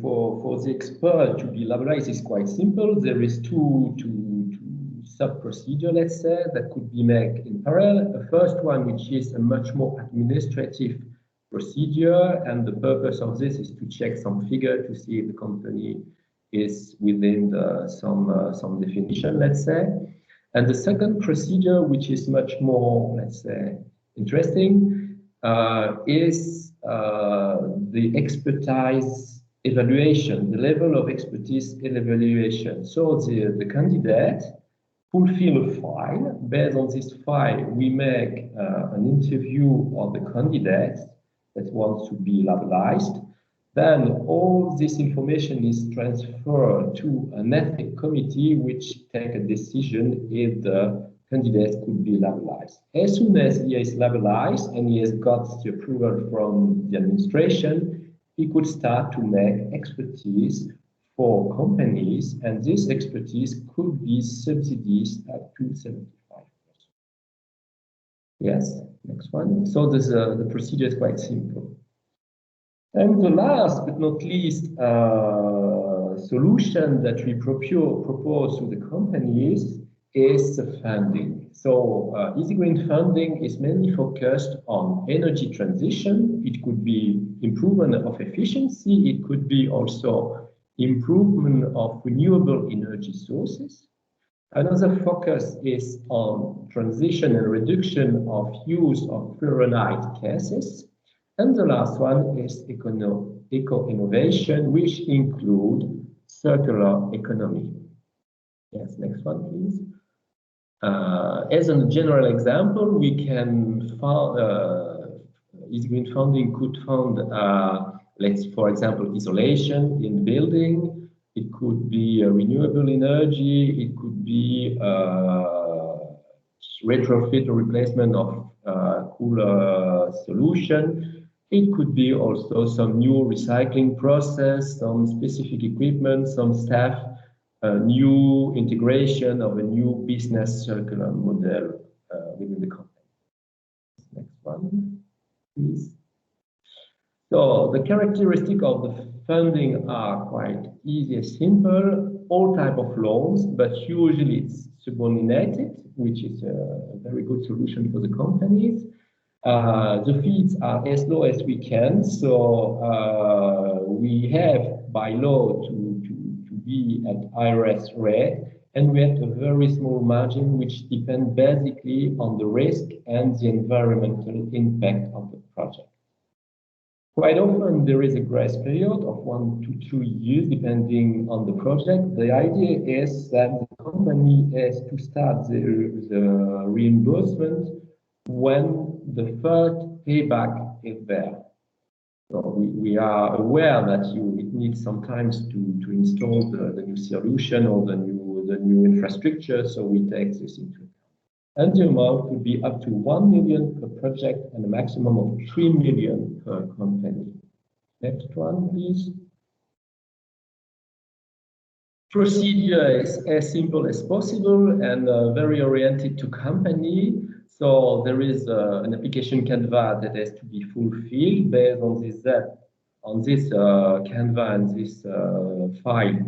for the expert to be labelized is quite simple. There is two sub-procedure, let's say, that could be made in parallel. The first one, which is a much more administrative procedure, and the purpose of this is to check some figure to see if the company is within some definition, let's say. And the second procedure, which is much more, let's say, interesting, is the expertise evaluation, the level of expertise evaluation. So the candidate fulfill a file. Based on this file, we make an interview of the candidate that wants to be labelized. Then all this information is transferred to an ethics committee, which take a decision if the candidate could be labelized. As soon as he is labelized and he has got the approval from the administration, he could start to make expertise for companies, and this expertise could be subsidies up to 75%. Yes, next one. So the procedure is quite simple. And the last but not least solution that we propose to the companies is the funding. So Easy Green funding is mainly focused on energy transition. It could be improvement of efficiency. It could be also improvement of renewable energy sources. Another focus is on transition and reduction of use of fluoride gases. And the last one is eco-innovation, which include circular economy. Yes, next one, please. As a general example, we can Easy Green funding could fund, let's, for example, isolation in building. It could be renewable energy. It could be retrofit or replacement of cooler solution. It could be also some new recycling process, some specific equipment, some staff, new integration of a new business circular model within the company. Next one, please. So the characteristic of the funding are quite easy and simple, all type of loans, but usually it's subordinated, which is a very good solution for the companies. The fees are as low as we can, so we have by law to be at IRS rate, and we have a very small margin which depends basically on the risk and the environmental impact of the project. Quite often there is a grace period of 1 to 2 years depending on the project. The idea is that the company has to start the reimbursement when the first payback is there. So we are aware that it needs some time to install the new solution or the new infrastructure, so we take this into account. And the amount could be up to 1 million per project and a maximum of 3 million per company. Next one, please. Procedure is as simple as possible and very oriented to company. So there is an application Canva that has to be fulfilled based on this Canva and this file.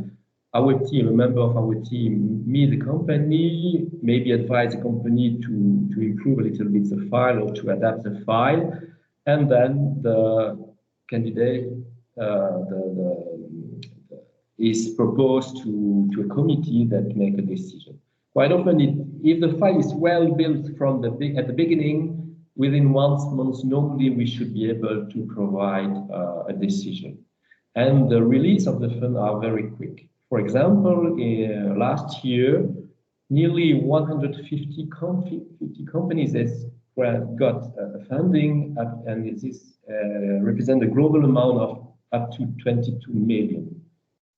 Our team, a member of our team, meet the company, maybe advise the company to improve a little bit the file or to adapt the file, and then the candidate is proposed to a committee that make a decision. Quite often, if the file is well built from at the beginning, within 1 month, normally we should be able to provide a decision. And the release of the fund are very quick. For example, last year, nearly 150 companies has got funding, and this represents a global amount of up to 22 million.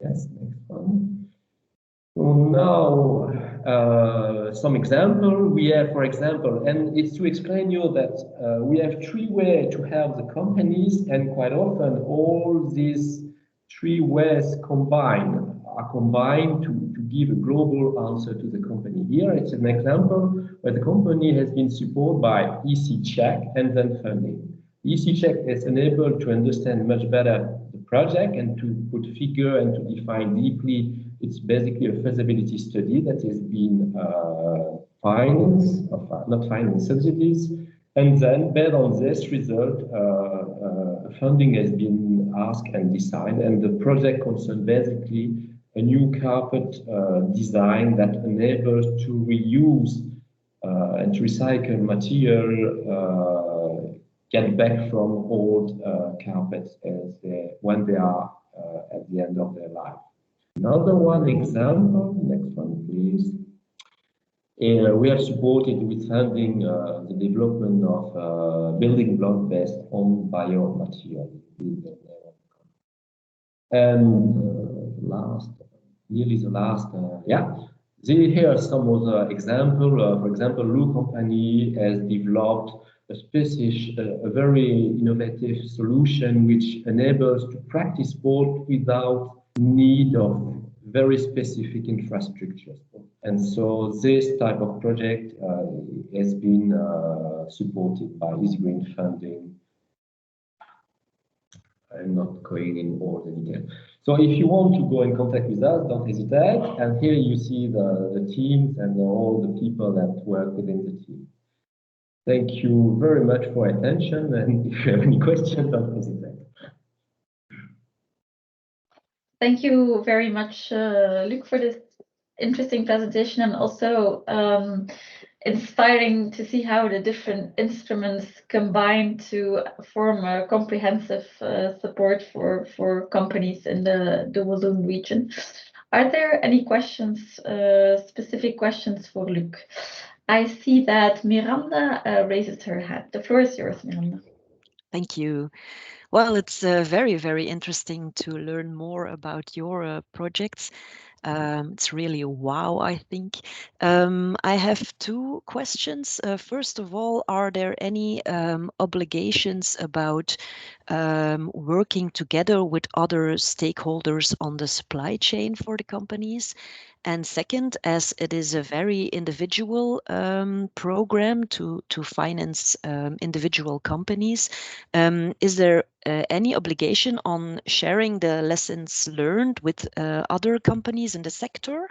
Yes, next one. So now, some example. We have, for example, and it's to explain you that we have 3 ways to help the companies, and quite often all these 3 ways are combined to give a global answer to the company. Here it's an example where the company has been supported by EC check and then funding. EC check is enabled to understand much better the project and to put figure and to define deeply. It's basically a feasibility study that has been subsidies. And then based on this result, funding has been asked and decided, and the project concerns basically a new carpet design that enables to reuse and to recycle material, get back from old carpets when they are at the end of their life. Another one example, next one please. We have supported with funding the development of building block based on biomaterial. And nearly the last, here are some other examples. For example, Lou Company has developed a very innovative solution which enables to practice sport without need of very specific infrastructure. And so this type of project has been supported by Easy Green funding. I'm not going in all the details. So if you want to go in contact with us, don't hesitate. And here you see the teams and all the people that work within the team. Thank you very much for your attention. And if you have any questions, don't hesitate. Thank you very much, Luc, for this interesting presentation, and also inspiring to see how the different instruments combine to form a comprehensive support for companies in the Walloon region. Are there any questions, specific questions for Luc? I see that Miranda raises her hand. The floor is yours, Miranda. Thank you. Well, it's very, very interesting to learn more about your projects. It's really a wow, I think. I have two questions. First of all, are there any obligations about working together with other stakeholders on the supply chain for the companies? And second, as it is a very individual program to finance individual companies, is there any obligation on sharing the lessons learned with other companies in the sector?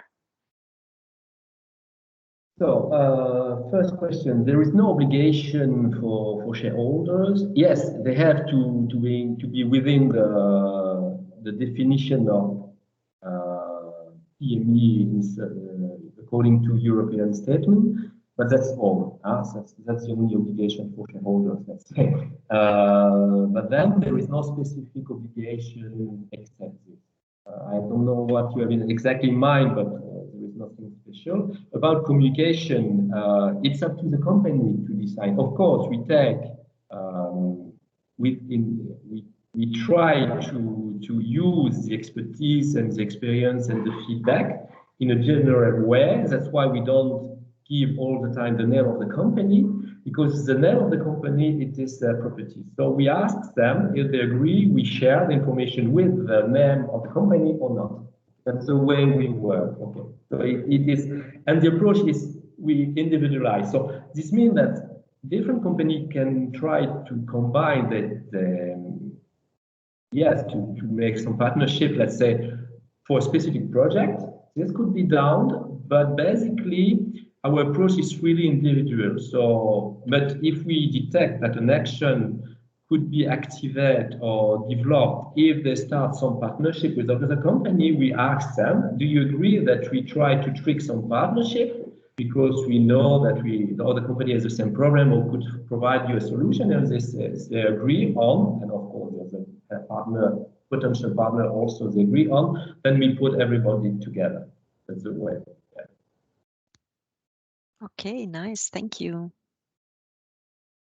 So, first question, there is no obligation for shareholders. Yes, they have to be within the definition of PME according to European statement, but that's all. That's the only obligation for shareholders, let's say. But then there is no specific obligation except this. I don't know what you have exactly in mind, but there is nothing special. About communication, it's up to the company to decide. Of course, we take, we try to use the expertise and the experience and the feedback in a general way. That's why we don't give all the time the name of the company, because the name of the company, it is their property. So we ask them if they agree, we share the information with the name of the company or not. That's the way we work. Okay. So it is, and the approach is we individualize. So this means that different company can try to combine yes, to make some partnership, let's say, for a specific project. This could be done, but basically our approach is really individual. So, but if we detect that an action could be activated or developed, if they start some partnership with another company, we ask them, do you agree that we try to trick some partnership? Because we know that the other company has the same problem or could provide you a solution, and they agree on, and of course there's a partner, potential partner also they agree on, then we put everybody together. That's the way. Yeah. Okay, nice. Thank you.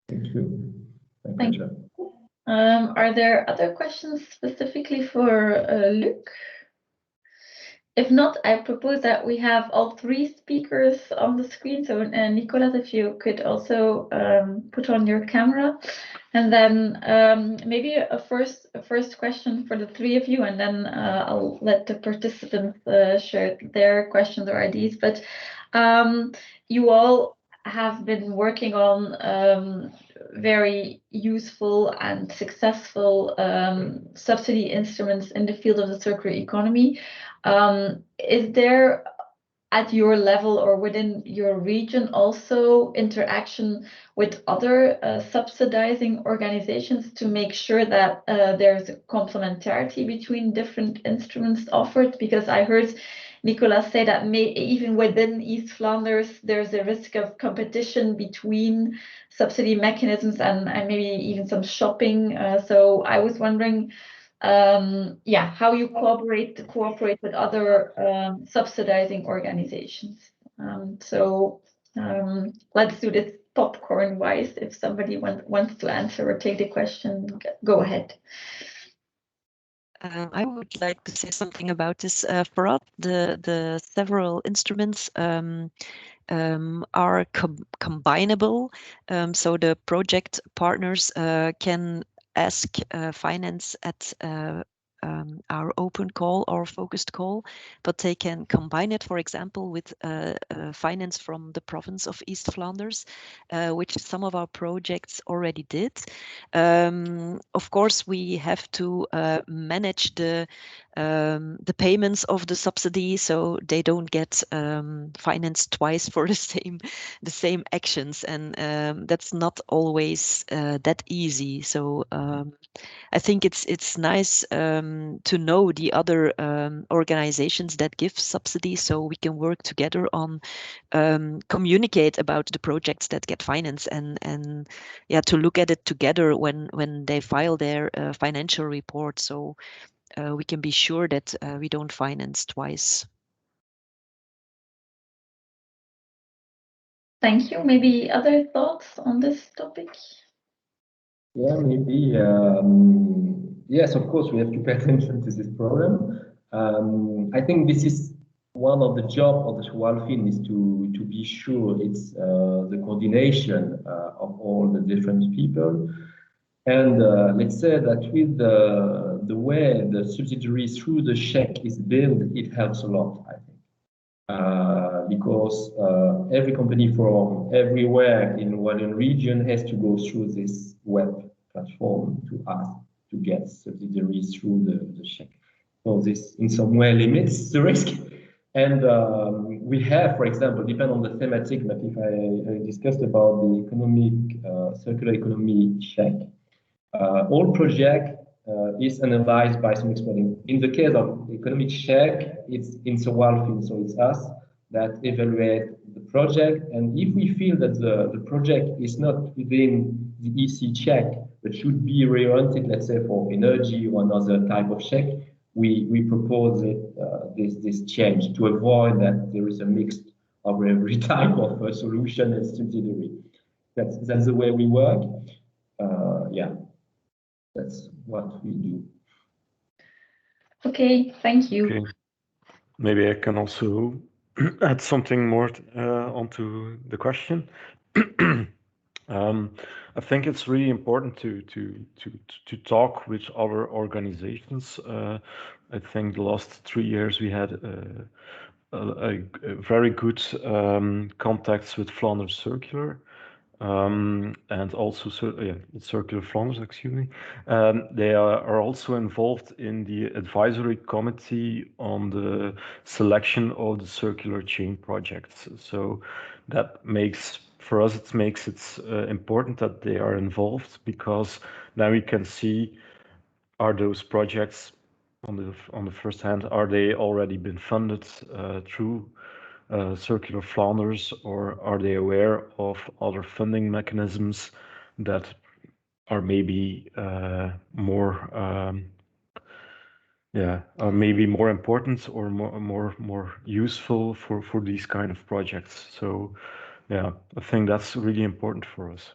Thank you. Thank you. Are there other questions specifically for Luc? If not, I propose that we have all three speakers on the screen. So, Nicolas, if you could also put on your camera, and then maybe a first question for the three of you, and then I'll let the participants share their questions or ideas. But you all have been working on very useful and successful subsidy instruments in the field of the circular economy. Is there at your level or within your region also interaction with other subsidizing organizations to make sure that there's a complementarity between different instruments offered? Because I heard Nicolas say that even within East Flanders, there's a risk of competition between subsidy mechanisms and maybe even some shopping. So I was wondering, how you cooperate with other subsidizing organizations. Let's do this popcorn wise. If somebody wants to answer or take the question, go ahead. I would like to say something about this. For us, the several instruments are combinable. So the project partners can ask finance at our open call or focused call, but they can combine it, for example, with finance from the province of East Flanders, which some of our projects already did. Of course, we have to manage the payments of the subsidy, so they don't get financed twice for the same actions, and that's not always that easy. So I think it's nice to know the other organizations that give subsidies, so we can work together on communicate about the projects that get financed, and yeah, to look at it together when they file their financial report, so we can be sure that we don't finance twice. Thank you. Maybe other thoughts on this topic? Yeah, maybe. Yes, of course, we have to pay attention to this problem. I think this is one of the job of the Schwalfin is to be sure it's the coordination of all the different people. And let's say that with the way the subsidiary through the check is built, it helps a lot, I think. Because every company from everywhere in one region has to go through this web platform to ask to get subsidiaries through the check. So this in some way limits the risk. And we have, for example, depending on the thematic, but if I discussed about the economic, circular economy check, all project is analyzed by some expert. In the case of economic check, it's in Schwalfin, so it's us that evaluate the project. And if we feel that the project is not within the EC check, but should be reoriented, let's say, for energy or another type of check, we propose it, this change to avoid that there is a mix of every type of solution and subsidiary. That's the way we work. Yeah. That's what we do. Okay, thank you. Okay. Maybe I can also add something more onto the question. I think it's really important to talk with other organizations. I think the last 3 years we had a very good contacts with Flanders Circular. And also Circular Flanders, excuse me. They are also involved in the advisory committee on the selection of the circular chain projects. So that makes, for us, it makes it important that they are involved, because then we can see, are those projects on the first hand, are they already been funded through Circular Flanders, or are they aware of other funding mechanisms that are maybe more are maybe more important or more useful for these kind of projects. So yeah, I think that's really important for us.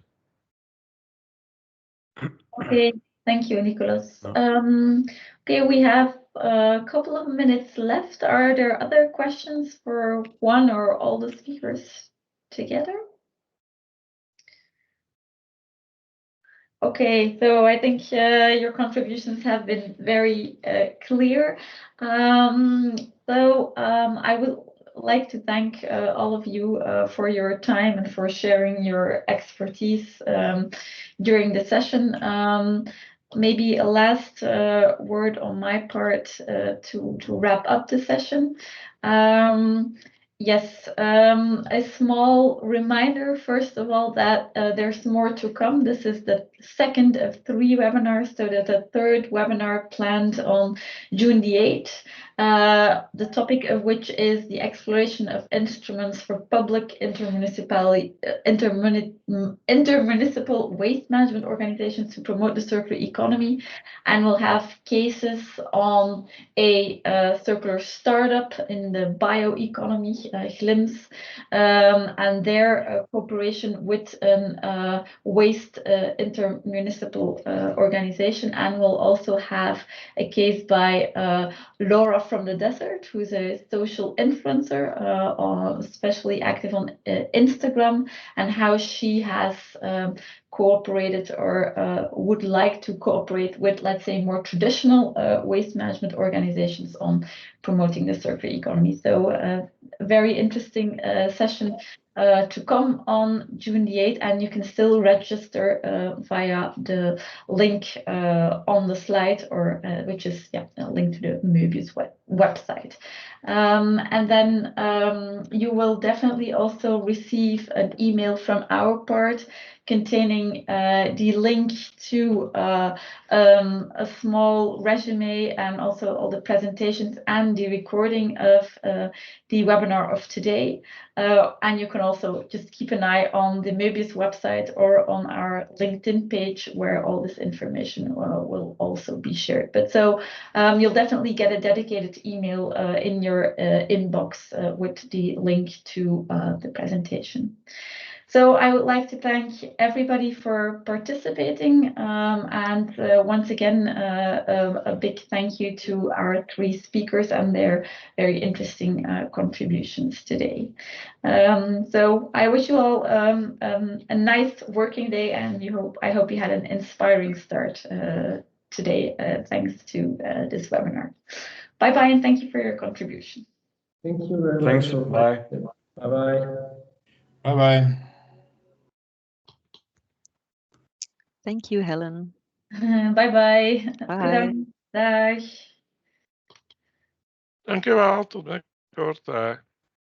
Okay, thank you, Nicolas. No. Okay, we have a couple of minutes left. Are there other questions for one or all the speakers together? Okay, so I think your contributions have been very clear. I would like to thank all of you for your time and for sharing your expertise during the session. Maybe a last word on my part to wrap up the session. Yes, a small reminder, first of all, that there's more to come. This is the second of 3 webinars, so there's a third webinar planned on June the 8th. The topic of which is the exploration of instruments for public intermunicipal waste management organizations to promote the circular economy, and we'll have cases on a circular startup in the bioeconomy, GLIMS, and their cooperation with a waste intermunicipal organization, and we'll also have a case by Laura from the Desert, who's a social influencer, especially active on Instagram, and how she has cooperated or would like to cooperate with, let's say, more traditional waste management organizations on promoting the circular economy. So a very interesting session to come on June the 8th, and you can still register via the link on the slide, or which is a link to the Möbius website. And then you will definitely also receive an email from our part containing the link to a small resume and also all the presentations and the recording of the webinar of today. And you can also just keep an eye on the Möbius website or on our LinkedIn page, where all this information will also be shared. But so you'll definitely get a dedicated email in your inbox with the link to the presentation. So I would like to thank everybody for participating, and once again, a big thank you to our 3 speakers and their very interesting contributions today. So I wish you all a nice working day, and I hope you had an inspiring start today, thanks to this webinar. Bye-bye, and thank you for your contribution. Thank you very much. Thanks. Bye. Bye-bye. Bye-bye. Thank you, Helen. Bye-bye. Bye. Dag. Dankjewel, tot binnenkort.